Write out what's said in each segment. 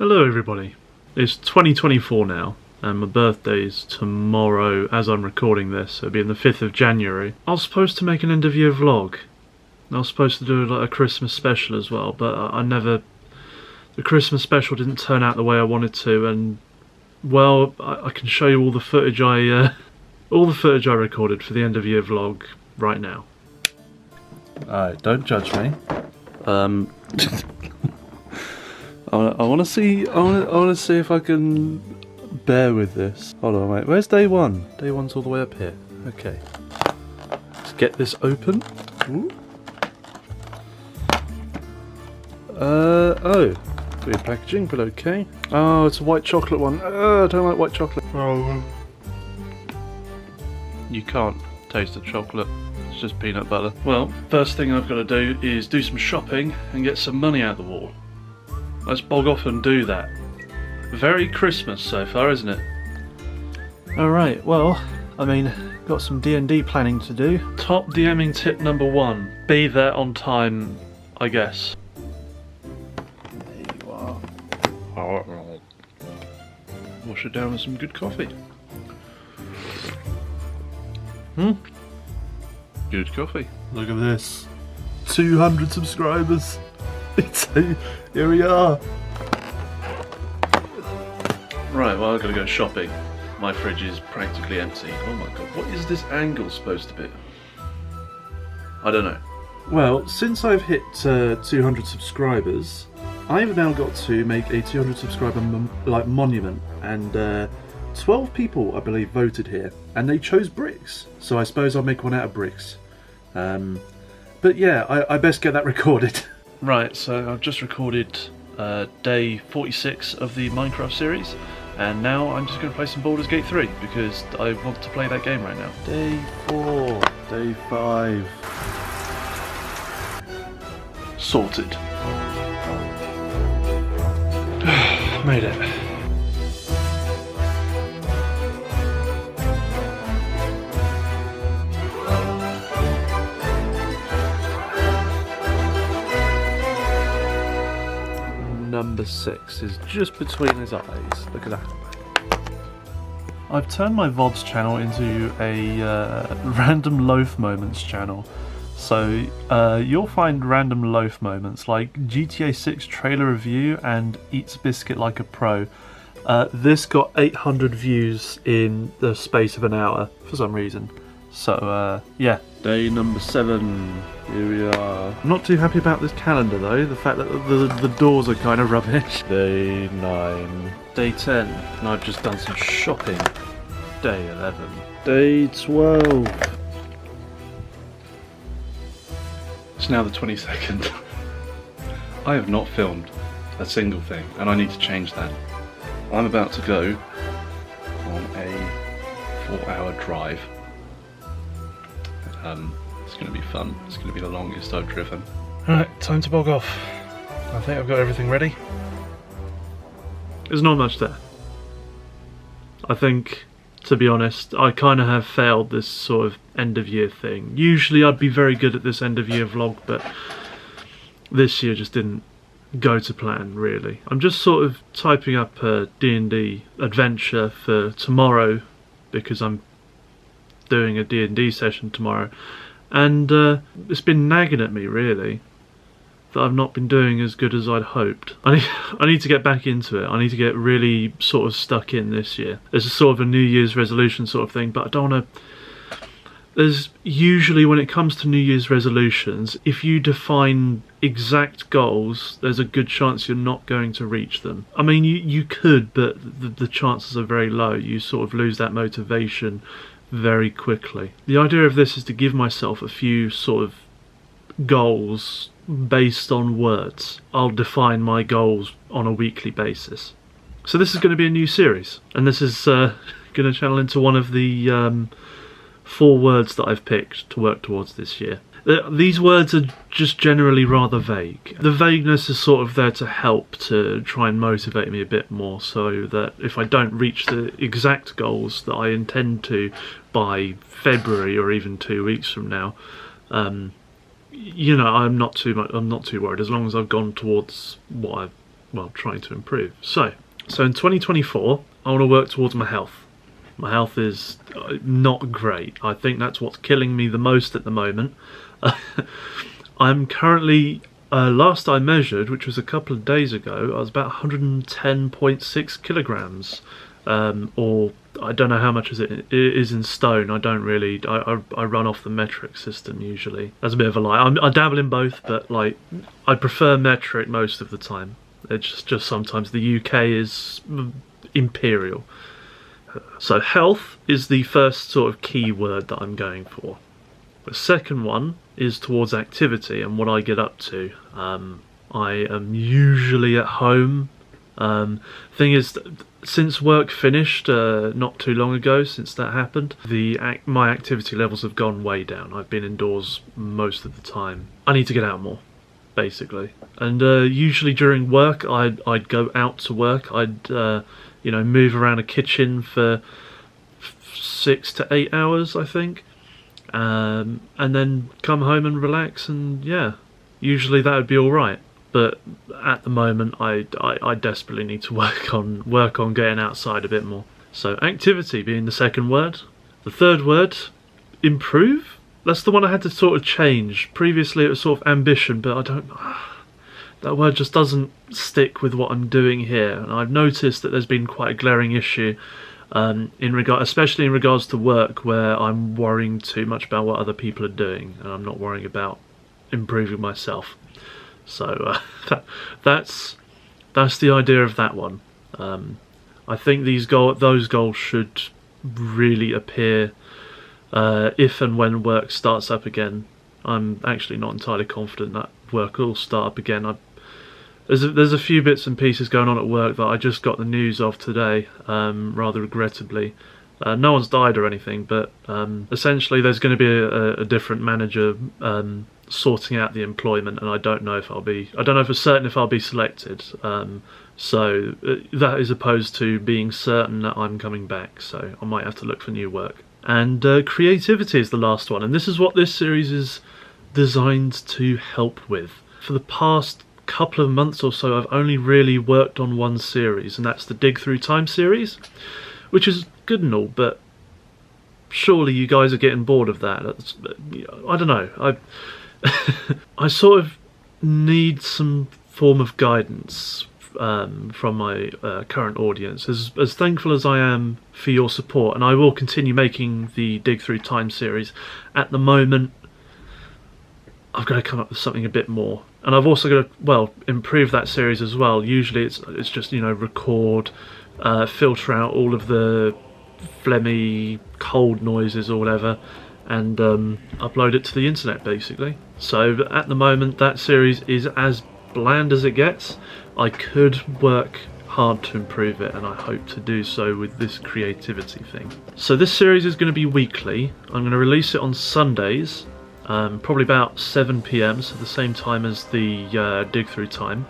Hello everybody. It's 2024 now, and my birthday's tomorrow as I'm recording this, so it'll be on the 5th of January. I was supposed to make an end of year vlog. I was supposed to do like a Christmas special as well, but the Christmas special didn't turn out the way I wanted to, and well, I can show you all the footage I recorded for the end of year vlog right now. Alright, don't judge me. I want to see. I want to see if I can bear with this. Hold on, wait. Where's day one? Day one's all the way up here. Okay. Let's get this open. Ooh. Oh, weird packaging, but okay. Oh, it's a white chocolate one. I don't like white chocolate. Oh. You can't taste the chocolate. It's just peanut butter. Well, first thing I've got to do is do some shopping and get some money out the wall. Let's bog off and do that. Very Christmas so far, isn't it? Alright, well, I mean, got some D&D planning to do. Top DMing tip number 1. Be there on time, I guess. There you are. Wash it down with some good coffee. Good coffee. Look at this. 200 subscribers. Here we are. Right, well I've got to go shopping. My fridge is practically empty. Oh my god, what is this angle supposed to be? I don't know. Well, since I've hit 200 subscribers, I've now got to make a 200 subscriber monument, and 12 people I believe voted here, and they chose bricks. So I suppose I'll make one out of bricks. But yeah, I best get that recorded. Right, so I've just recorded day 46 of the Minecraft series, and now I'm just going to play some Baldur's Gate 3 because I want to play that game right now. Day 4, day 5. Sorted. Made it. Number 6 is just between his eyes. Look at that. I've turned my VODs channel into a random Loaf moments channel. So you'll find random Loaf moments like GTA 6 trailer review and Eats Biscuit Like a Pro. This got 800 views in the space of an hour for some reason. So yeah. Day number 7. Here we are. I'm not too happy about this calendar though, the fact that the doors are kind of rubbish. Day 9. Day 10. And I've just done some shopping. Day 11. Day 12. It's now the 22nd. I have not filmed a single thing, and I need to change that. I'm about to go on a 4-hour drive. It's going to be fun. It's going to be the longest I've driven. Alright, time to bog off. I think I've got everything ready. There's not much there. I think, to be honest, I kind of have failed this sort of end of year thing. Usually I'd be very good at this end of year vlog, but this year just didn't go to plan, really. I'm just sort of typing up a D&D adventure for tomorrow because I'm doing a D&D session tomorrow, and it's been nagging at me really that I've not been doing as good as I'd hoped. I need to get back into it. I need to get really sort of stuck in this year. It's a sort of a New Year's resolution sort of thing, but I don't want to. There's usually, when it comes to New Year's resolutions, if you define exact goals, there's a good chance you're not going to reach them. I mean, you could, but the chances are very low. You sort of lose that motivation very quickly. The idea of this is to give myself a few sort of goals based on words. I'll define my goals on a weekly basis. So this is going to be a new series, and this is going to channel into one of the 4 words that I've picked to work towards this year. These words are just generally rather vague. The vagueness is sort of there to help to try and motivate me a bit more, so that if I don't reach the exact goals that I intend to by February or even 2 weeks from now, you know, I'm not too worried as long as I've gone towards what well, trying to improve. So in 2024, I want to work towards my health. My health is not great. I think that's what's killing me the most at the moment. I'm currently, last I measured, which was a couple of days ago, I was about 110.6 kilograms. Or I don't know how much it is in stone. I don't really, I run off the metric system usually. That's a bit of a lie. I dabble in both, but like, I prefer metric most of the time. It's just sometimes the UK is imperial. So health is the first sort of key word that I'm going for. The second one is towards activity and what I get up to. I am usually at home. Thing is, since work finished not too long ago, since that happened, my activity levels have gone way down. I've been indoors most of the time. I need to get out more, basically. And usually during work, I'd go out to work. I'd move around a kitchen for 6 to 8 hours, I think, and then come home and relax. And yeah, usually that would be all right. But at the moment, I desperately need to work on getting outside a bit more. So activity being the second word. The third word, improve. That's the one I had to sort of change. Previously, it was sort of ambition, but I don't. That word just doesn't stick with what I'm doing here, and I've noticed that there's been quite a glaring issue, especially in regards to work, where I'm worrying too much about what other people are doing, and I'm not worrying about improving myself. So that's the idea of that one. I think those goals should really appear if and when work starts up again. I'm actually not entirely confident that work will start up again. There's a few bits and pieces going on at work that I just got the news of today, rather regrettably. No one's died or anything, but essentially there's going to be a different manager sorting out the employment, and I don't know if it's certain if I'll be selected. So that is opposed to being certain that I'm coming back, so I might have to look for new work. And creativity is the last one, and this is what this series is designed to help with. For the past couple of months or so, I've only really worked on one series, and that's the Dig Through Time series, which is good and all, but surely you guys are getting bored of that. I don't know. I sort of need some form of guidance from my current audience. As thankful as I am for your support, and I will continue making the Dig Through Time series, at the moment I've got to come up with something a bit more. And I've also got to, improve that series as well. Usually it's just, record, filter out all of the phlegmy, cold noises or whatever, and upload it to the internet, basically. So at the moment, that series is as bland as it gets. I could work hard to improve it, and I hope to do so with this creativity thing. So this series is going to be weekly. I'm going to release it on Sundays, probably about 7 PM, so the same time as the Dig Through Time.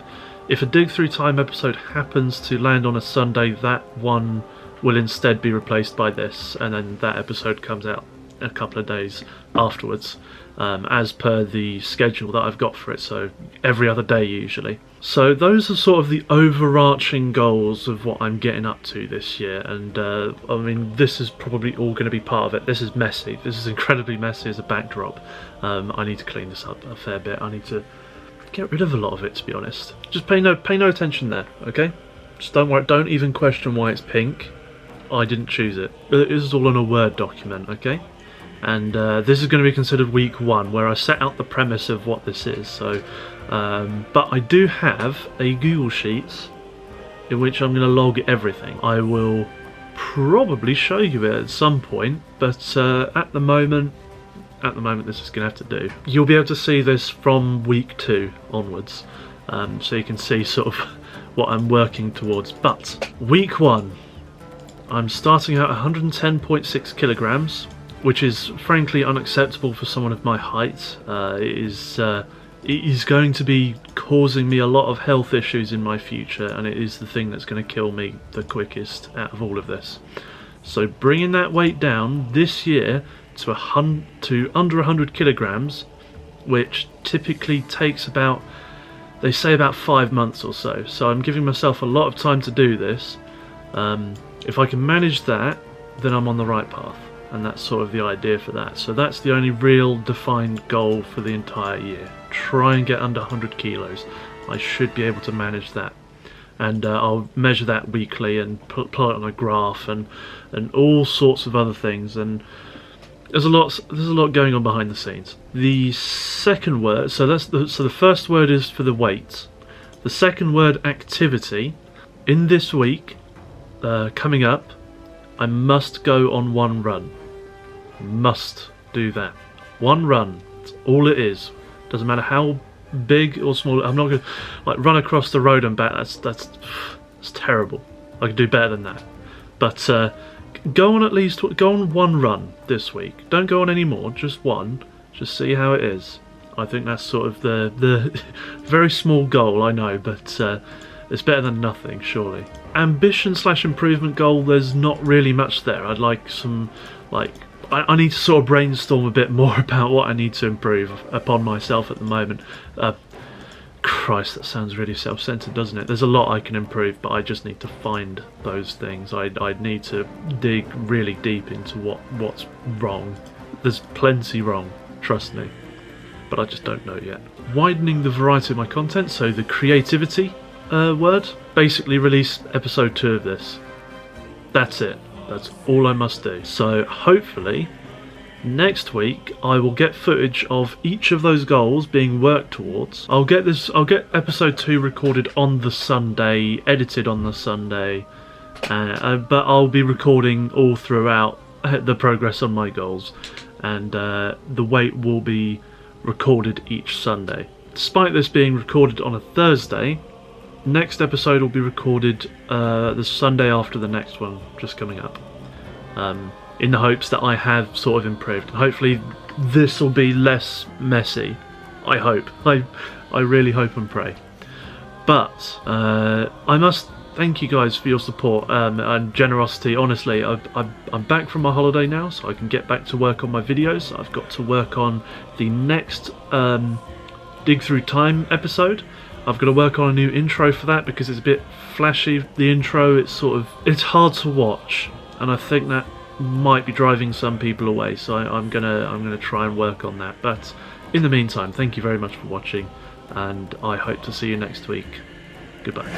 If a Dig Through Time episode happens to land on a Sunday, that one will instead be replaced by this, and then that episode comes out a couple of days afterwards, as per the schedule that I've got for it, so every other day usually. So those are sort of the overarching goals of what I'm getting up to this year, and I mean, this is probably all going to be part of it. This is messy. This is incredibly messy as a backdrop. I need to clean this up a fair bit. I need to get rid of a lot of it, to be honest. Just pay no attention there, okay? Just don't worry. Don't even question why it's pink. I didn't choose it. This is all in a Word document, okay? And this is going to be considered week 1, where I set out the premise of what this is. So, but I do have a Google Sheets in which I'm going to log everything. I will probably show you it at some point, but at the moment this is going to have to do. You'll be able to see this from week 2 onwards, so you can see sort of what I'm working towards. But week 1, I'm starting out 110.6 kilograms. Which is frankly unacceptable for someone of my height. It is going to be causing me a lot of health issues in my future, and it is the thing that's going to kill me the quickest out of all of this. So bringing that weight down this year to under 100 kilograms, which typically takes about They say about 5 months or so. So I'm giving myself a lot of time to do this. If I can manage that, then I'm on the right path. And that's sort of the idea for that. So that's the only real defined goal for the entire year. Try and get under 100 kilos. I should be able to manage that. And I'll measure that weekly and plot it on a graph and all sorts of other things. And there's a lot going on behind the scenes. The second word, so the first word is for the weight. The second word, activity. In this week, coming up, I must go on one run. Must do that. One run. That's all it is. Doesn't matter how big or small. I'm not going to like run across the road and back. That's terrible. I could do better than that. But go on one run this week. Don't go on any more. Just one. Just see how it is. I think that's sort of the very small goal. I know, but it's better than nothing, surely. Ambition / improvement goal. There's not really much there. I'd like some I need to sort of brainstorm a bit more about what I need to improve upon myself at the moment. Christ, that sounds really self-centered, doesn't it? There's a lot I can improve, but I just need to find those things. I'd need to dig really deep into what's wrong. There's plenty wrong, trust me, but I just don't know yet. Widening the variety of my content, so the creativity word. Basically release episode 2 of this. That's it. That's all I must do. So hopefully next week I will get footage of each of those goals being worked towards. I'll get episode 2 recorded on the Sunday, edited on the Sunday, but I'll be recording all throughout the progress on my goals, and the weight will be recorded each Sunday. Despite this being recorded on a Thursday, next episode will be recorded the Sunday after the next one, just coming up, in the hopes that I have sort of improved. Hopefully this will be less messy. I hope. I really hope and pray. But I must thank you guys for your support and generosity. Honestly, I'm back from my holiday now, so I can get back to work on my videos. I've got to work on the next Dig Through Time episode. I've got to work on a new intro for that because it's a bit flashy. The intro, it's hard to watch, and I think that might be driving some people away. So I'm gonna try and work on that. But in the meantime, thank you very much for watching, and I hope to see you next week. Goodbye.